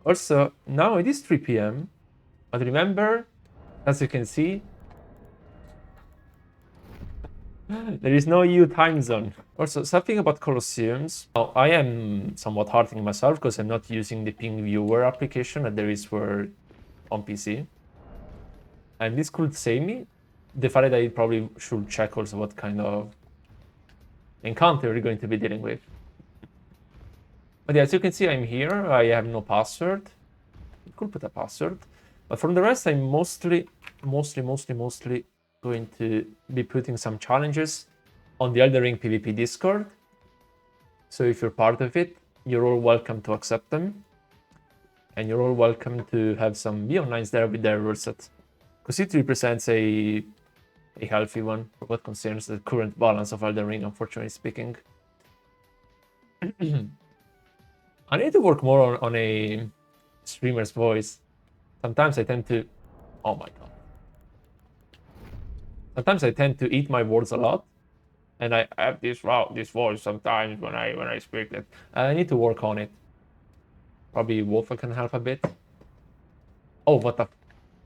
Also, now it is 3 p.m. But remember, as you can see, there is no EU time zone. Also, something about Colosseums. Now, I am somewhat hurting myself because I'm not using the ping viewer application that there is for on PC. And this could save me the fact that I probably should check also what kind of encounter we're going to be dealing with. But yeah, as you can see, I'm here. I have no password. I could put a password. But from the rest, I'm mostly going to be putting some challenges on the Elden Ring PvP Discord. So if you're part of it, you're all welcome to accept them. And you're all welcome to have some V-Onlines there with their rule set. Because it represents a healthy one for what concerns the current balance of Elden Ring, unfortunately speaking. I need to work more on a streamer's voice. Sometimes I tend to... Oh my god. Sometimes I tend to eat my words a lot. And I have this voice sometimes when I speak it. I need to work on it. Probably Wolfa can help a bit. Oh, what the...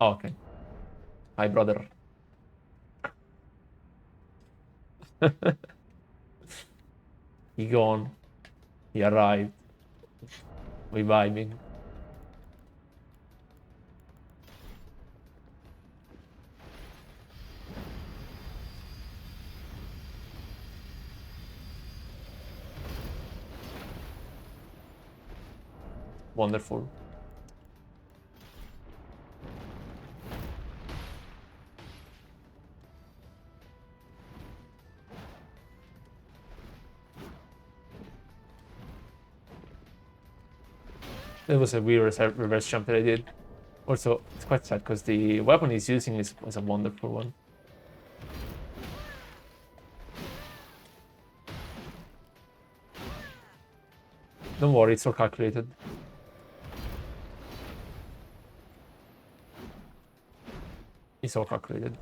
Oh, okay. Hi, brother. He gone. He arrived. We vibing. Wonderful. It was a weird reverse jump that I did. Also, it's quite sad because the weapon he's using is a wonderful one. Don't worry, it's all calculated. It's all calculated.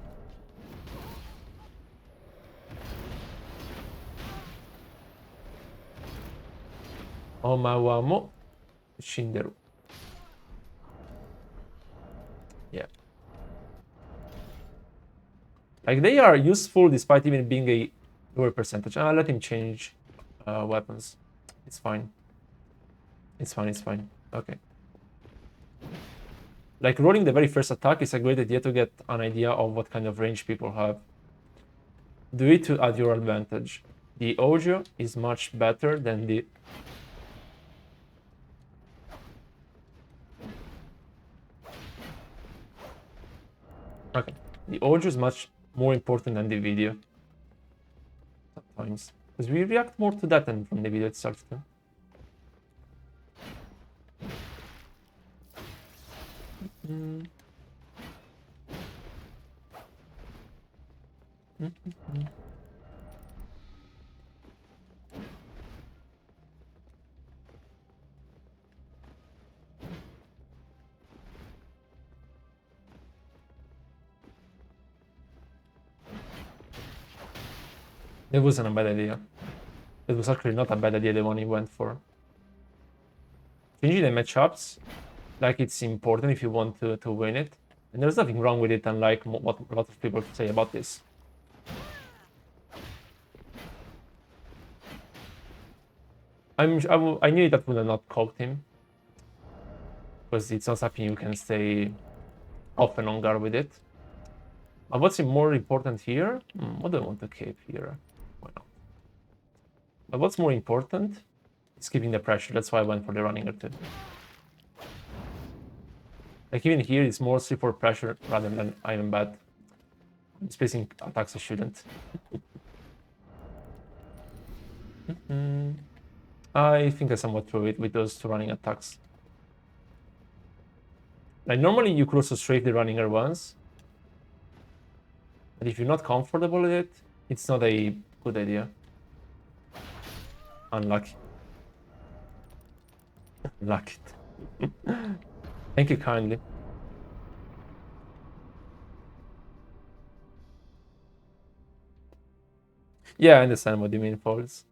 Omawamo Shinderu. Yeah. Like, they are useful despite even being a lower percentage. I'll let him change weapons. It's fine. It's fine. Okay. Like, rolling the very first attack is a great idea to get an idea of what kind of range people have. Do it to at your advantage. The audio is much better than the... Okay. The audio is much more important than the video. Sometimes. Because we react more to that than from the video itself too. It wasn't a bad idea. It was actually not a bad idea, the one he went for. Changing the matchups, like, it's important if you want to win it. And there's nothing wrong with it, unlike what a lot of people say about this. I knew that would have not caught him. Because it's not something you can stay off and on guard with it. But what's more important here? What do I want to keep here? Why not? But what's more important is keeping the pressure. That's why I went for the running too. Like, even here, it's mostly for pressure rather than Iron Bat. Spacing attacks I shouldn't. I think I somewhat threw it with those two running attacks. Like, normally you could also strafe the running once. But if you're not comfortable with it, it's not a good idea. Unlucky. Lucky. Thank you kindly. Yeah, I understand what you mean, Falls.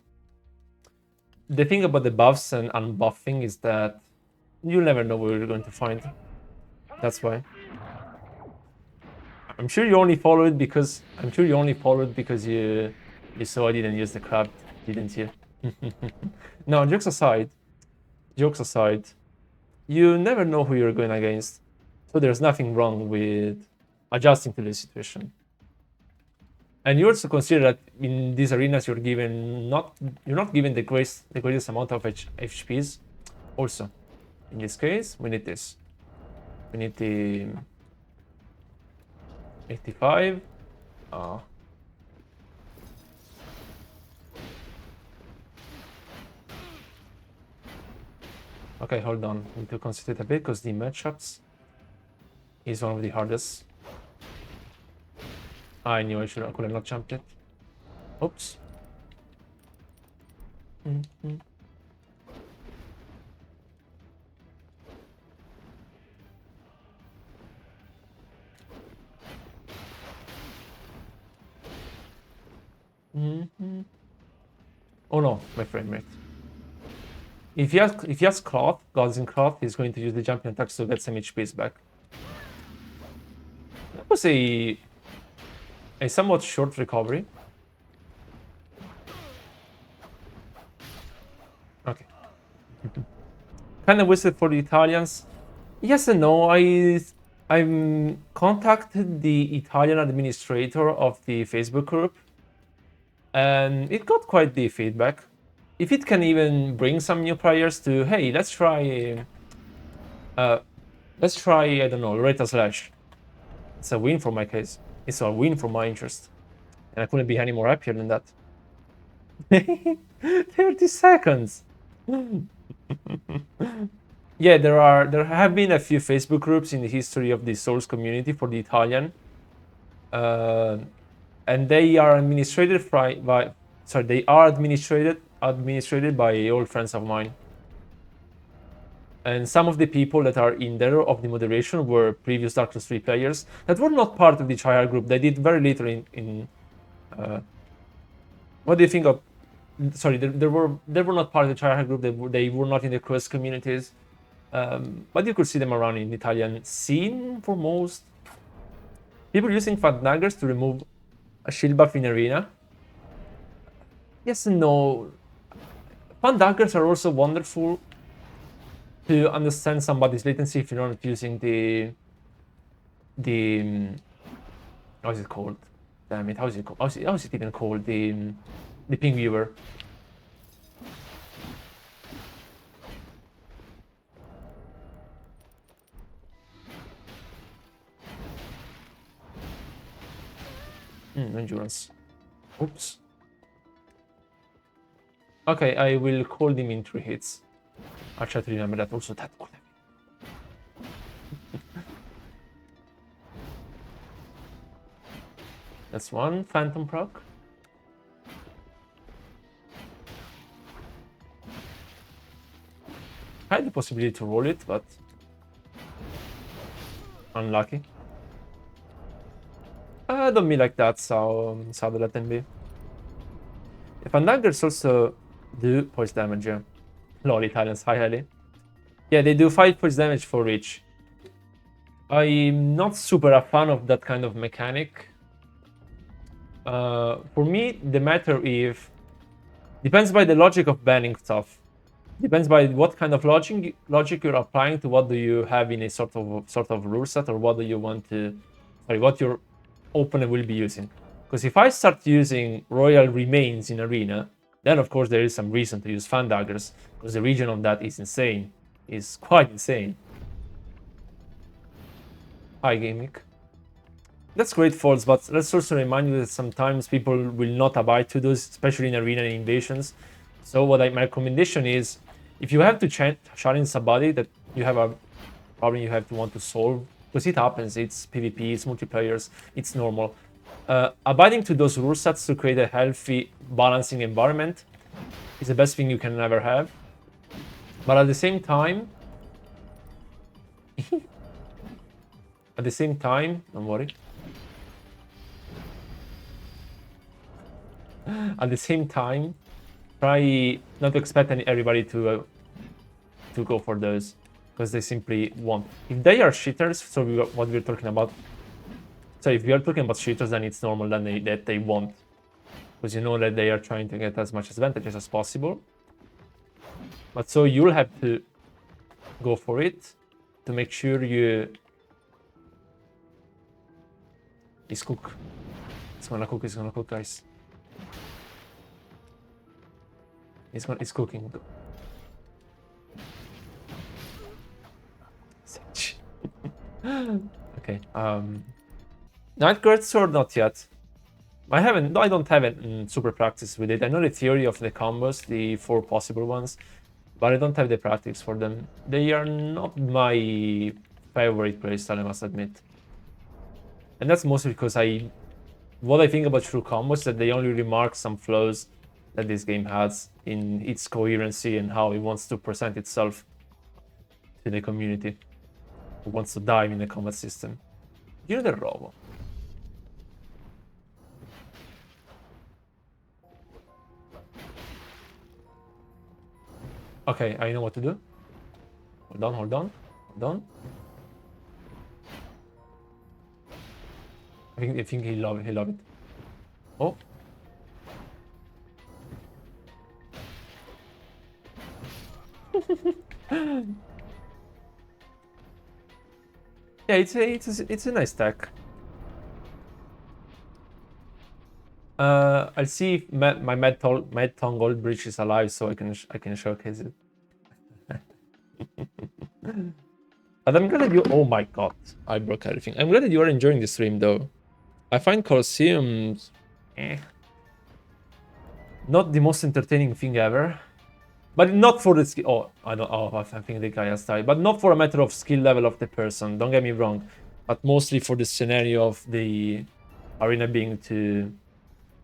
The thing about the buffs and unbuffing is that you'll never know what you're going to find. That's why. I'm sure you only followed because you saw I didn't use the crab, didn't you? No, jokes aside, you never know who you're going against, so there's nothing wrong with adjusting to the situation. And you also consider that in these arenas you're not given the greatest amount of HPs. Also, in this case, we need this. We need the 85. Okay, hold on. We need to concentrate a bit because the matchups is one of the hardest. I knew I could have not jumped it. Oops. Oh no, my frame rate. If he has cloth, gods in cloth, he's going to use the jumping attacks to get some HPs back. That was a somewhat short recovery. Okay. Kind of whistle for the Italians. Yes and no. I contacted the Italian administrator of the Facebook group, and it got quite the feedback. If it can even bring some new players to, hey, let's try, I don't know, Reta Slash. It's a win for my case. It's a win for my interest. And I couldn't be any more happier than that. 30 seconds! Yeah, there have been a few Facebook groups in the history of the Souls community for the Italian. And they are administrated administrated by old friends of mine. And some of the people that are in there of the moderation were previous Dark Souls 3 players that were not part of the tryhard group. They did very little in what do you think of? Sorry, they were not part of the tryhard group. They were not in the quest communities, but you could see them around in the Italian scene for most. People using fat daggers to remove a shield buff in arena. Yes and no. Fat daggers are also wonderful to understand somebody's latency if you're not using the how is it called? Damn it! How is it called? How is it even called? The ping viewer. Endurance. Oops. Okay, I will call him in 3 hits. I'll try to remember that also. That could have. That's one phantom proc. I had the possibility to roll it, but unlucky. Don't be like that, so sad let them be. The Fandaggers also do poison damage, yeah. Lol, Italians, hi Ellie. Yeah, they do 5 poison damage for each. I'm not super a fan of that kind of mechanic. For me, the matter if depends by the logic of banning stuff. Depends by what kind of logic you're applying to what do you have in a sort of rule set, or what do you want to, what your opponent will be using. Because if I start using royal remains in arena, then of course there is some reason to use fan daggers, because the region of that is insane, is quite insane. Hi Gimmick. That's great, Falls, but let's also remind you that sometimes people will not abide to those, especially in arena and invasions. So my recommendation is, if you have to challenge somebody that you have a problem you have to want to solve, because it happens, it's PvP, it's multiplayers, it's normal. Abiding to those rule sets to create a healthy, balancing environment is the best thing you can ever have. But at the same time, don't worry. At the same time, try not to expect everybody to go for those. because they simply won't. If they are cheaters, so what we're talking about. So if we are talking about cheaters, then it's normal that they won't, because you know that they are trying to get as much advantages as possible. But so you'll have to go for it to make sure you. It's cook. It's gonna cook, guys. It's cooking. Okay. Night Guards or not yet? I don't have it super practice with it. I know the theory of the combos, the 4 possible ones, but I don't have the practice for them. They are not my favorite playstyle, I must admit. And that's mostly because what I think about true combos is that they only remark some flaws that this game has in its coherency and how it wants to present itself to the community who wants to dive in the combat system. You're the robo. Okay, I know what to do. Hold on. I think he love it. Oh. Yeah, it's a nice tech. I'll see if my Mad Tongue Gold Bridge is alive, so I can showcase it. But I'm glad that you. Oh my god, I broke everything. I'm glad that you are enjoying the stream, though. I find Colosseums not the most entertaining thing ever, but not for the skill. Oh, I don't. Oh, I think the guy has died, but not for a matter of skill level of the person. Don't get me wrong, but mostly for the scenario of the arena being to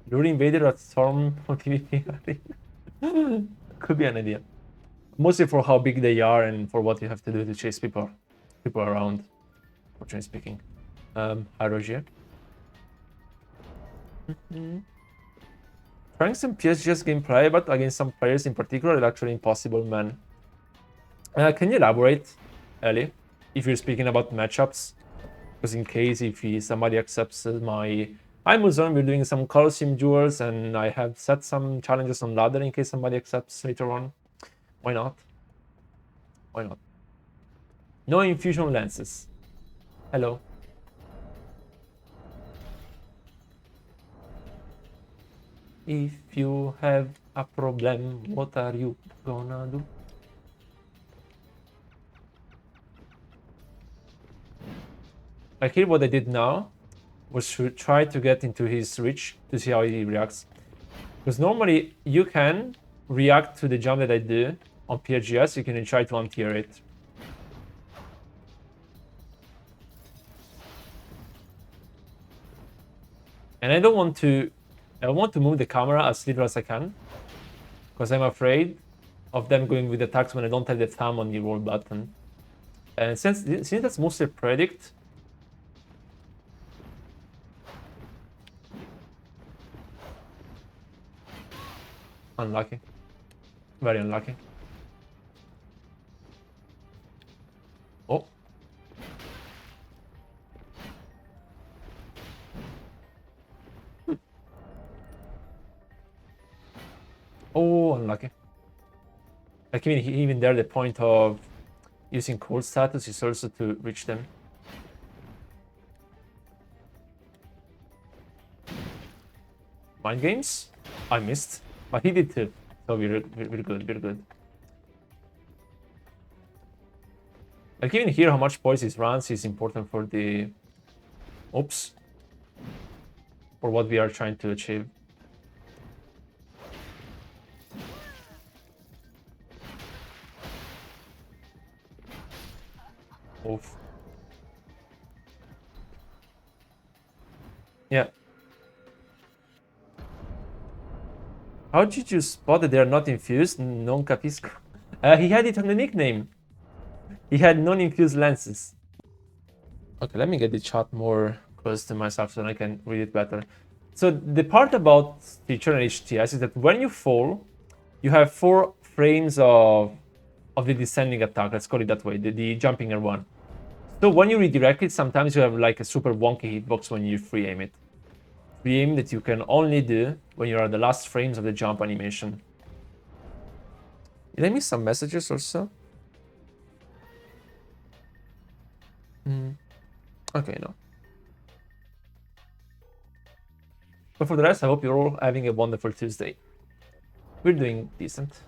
lure invader at storm on PvP. Could be an idea. Mostly for how big they are and for what you have to do to chase people around. Fortunately speaking. Hi Roger. Trying some PSGS gameplay, but against some players in particular, it's actually impossible, man. Can you elaborate, Ellie, if you're speaking about matchups? Because in case if somebody accepts my Timezone, we're doing some Colosseum duels, and I have set some challenges on ladder in case somebody accepts later on. Why not? Why not? No infusion lenses. Hello. If you have a problem, what are you gonna do? Like here, what I did now was to try to get into his reach to see how he reacts. Because normally you can react to the jump that I do on PRGS, you can try to anti-air it. And I want to move the camera as little as I can, because I'm afraid of them going with attacks when I don't have the thumb on the roll button. And since that's mostly predict, unlucky, very unlucky. Oh. Oh, unlucky. Like even there, the point of using cold status is also to reach them. Mind games? I missed, but he did too. So we're good. Like even here, how much poise runs is important for the... Oops. For what we are trying to achieve. Oof. Yeah. How did you spot that they are not infused? Non capisco. He had it on the nickname. He had non-infused lenses. Okay, let me get the chat more close to myself so I can read it better. So the part about teacher and HTS is that when you fall, you have 4 frames of of the descending attack. Let's call it that way, the jumping R1. So when you redirect it, sometimes you have like a super wonky hitbox when you free aim it. Free aim that you can only do when you're at the last frames of the jump animation. Did I miss some messages or so? Okay, no. But for the rest, I hope you're all having a wonderful Tuesday. We're doing decent.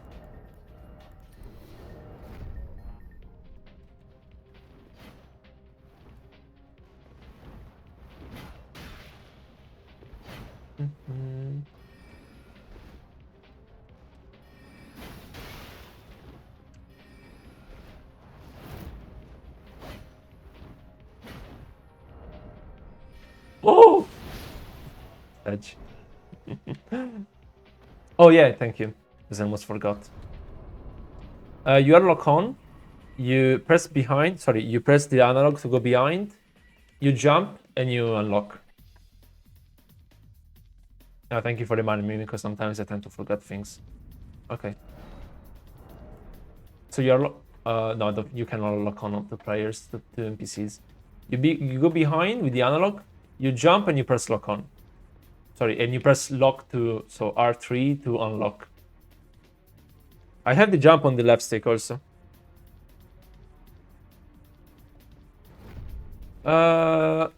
Oh! Edge. Oh yeah, thank you. Because I almost forgot. You are lock on. You press behind. Sorry, you press the analog to go behind. You jump and you unlock. No, thank you for reminding me because sometimes I tend to forget things. Okay. So you're no, you cannot lock on the players to NPCs. You go behind with the analog. You jump and you press lock on. Sorry, and you press lock to R3 to unlock. I have the jump on the left stick also. I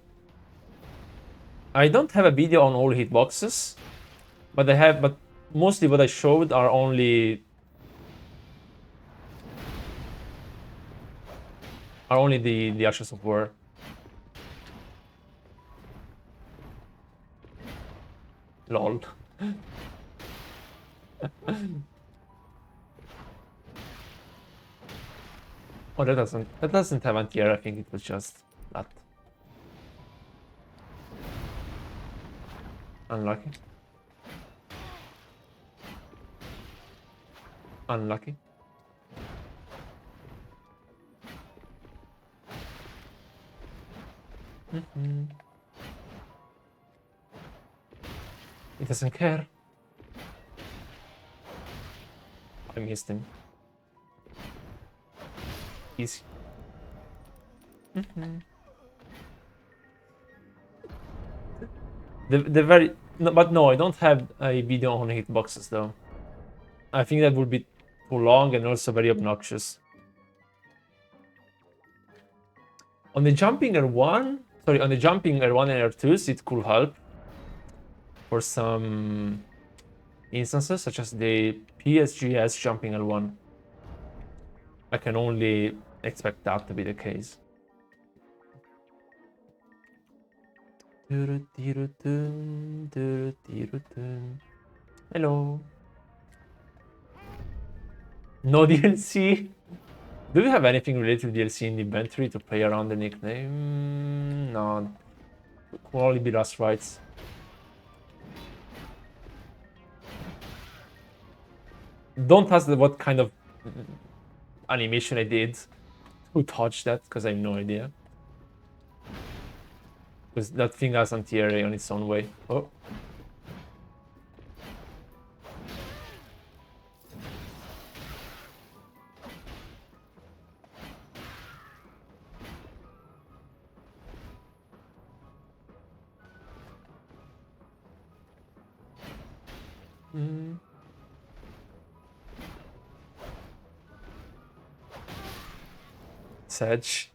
don't have a video on all hitboxes, but but mostly what I showed are only the Ashes of War. Lol. Oh, that doesn't have anti-air. I think it was just that. Unlucky. Unlucky. He doesn't care. I missed him. Easy. But no, I don't have a video on hitboxes though. I think that would be too long and also very obnoxious. On the jumping R1 and R2s, it could help for some instances, such as the PSGS jumping L1. I can only expect that to be the case. Hello. No DLC? Do we have anything related to DLC in the inventory to play around the nickname? No. It will only be last rights. Don't ask what kind of animation I did to touch that, because I have no idea. Because that thing has anti-air on its own way. Oh. Sedge.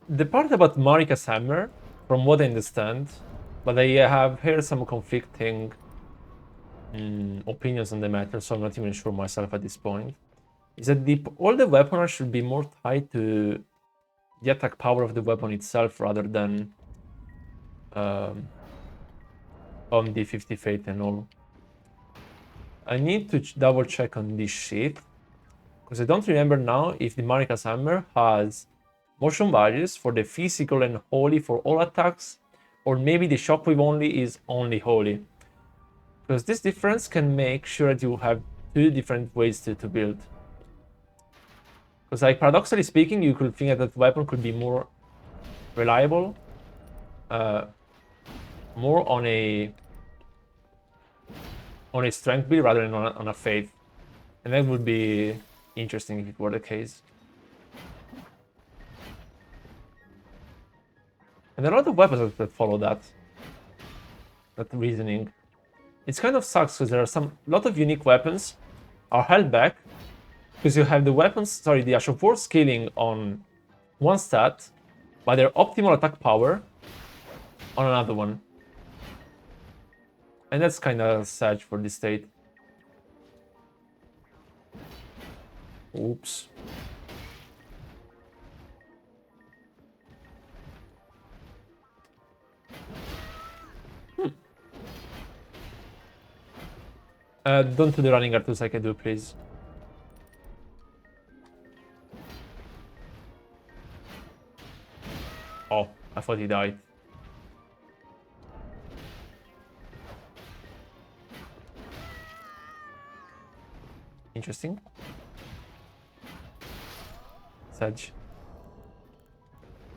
The part about Marika's hammer, from what I understand, but I have heard some conflicting opinions on the matter, so I'm not even sure myself at this point, is that all the weaponry should be more tied to the attack power of the weapon itself rather than on the 50 Fate and all. I need to double check on this sheet, because I don't remember now if the Marika's hammer has motion values for the physical and holy for all attacks, or maybe the shockwave only is only holy. Because this difference can make sure that you have two different ways to build. Because like paradoxically speaking, you could think that weapon could be more reliable, more on a strength build rather than on a faith. And that would be interesting if it were the case. And there are a lot of weapons that follow that reasoning. It's kind of sucks because there are a lot of unique weapons are held back because you have the weapons, the actual force scaling on one stat, but their optimal attack power on another one. And that's kind of sad for this state. Oops. Don't do the running R2s like I do, please. Oh, I thought he died. Interesting. Sedge.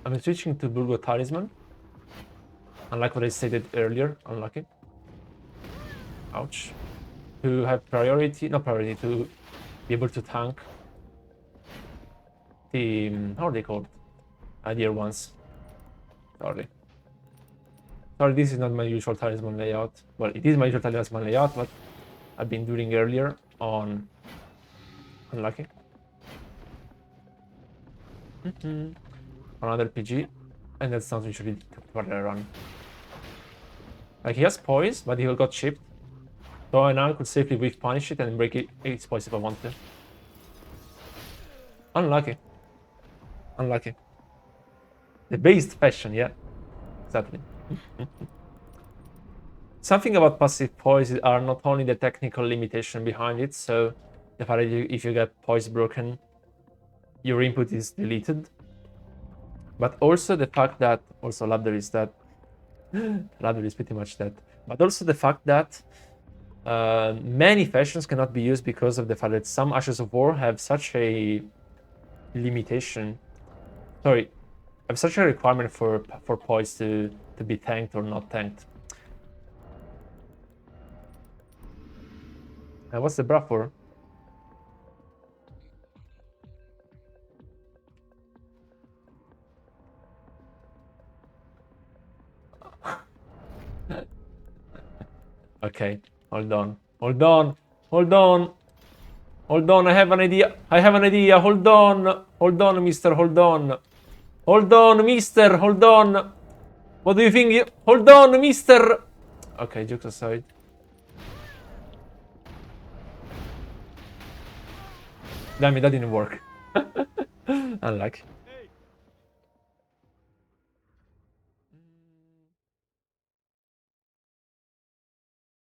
I'm switching to Burgo Talisman. Unlike what I stated earlier, unlucky. Ouch. To have priority, not priority, to be able to tank the, how are they called? Dear ones. Sorry, this is not my usual talisman layout. Well, it is my usual talisman layout, but I've been doing earlier on unlucky. Another PG, and that's not usually what I run. Like, he has poise, but he got chipped. So I now could safely weak punish it and break its poise if I want to. Unlucky. Unlucky. The based fashion, yeah. Exactly. Something about passive poise are not only the technical limitation behind it, so the fact that if you get poise broken, your input is deleted, but also the fact that, also Ladder is that, Ladder is pretty much that, but also the fact that many fashions cannot be used because of the fact that some Ashes of War have such a limitation. Sorry, have such a requirement for poise to be tanked or not tanked. And what's the bra for? Okay, hold on, hold on, hold on, hold on. I have an idea. I have an idea. Hold on, mister. Hold on, mister. Hold on. What do you think? Hold on, mister. Okay, jokes aside. Damn it, that didn't work. Unlucky.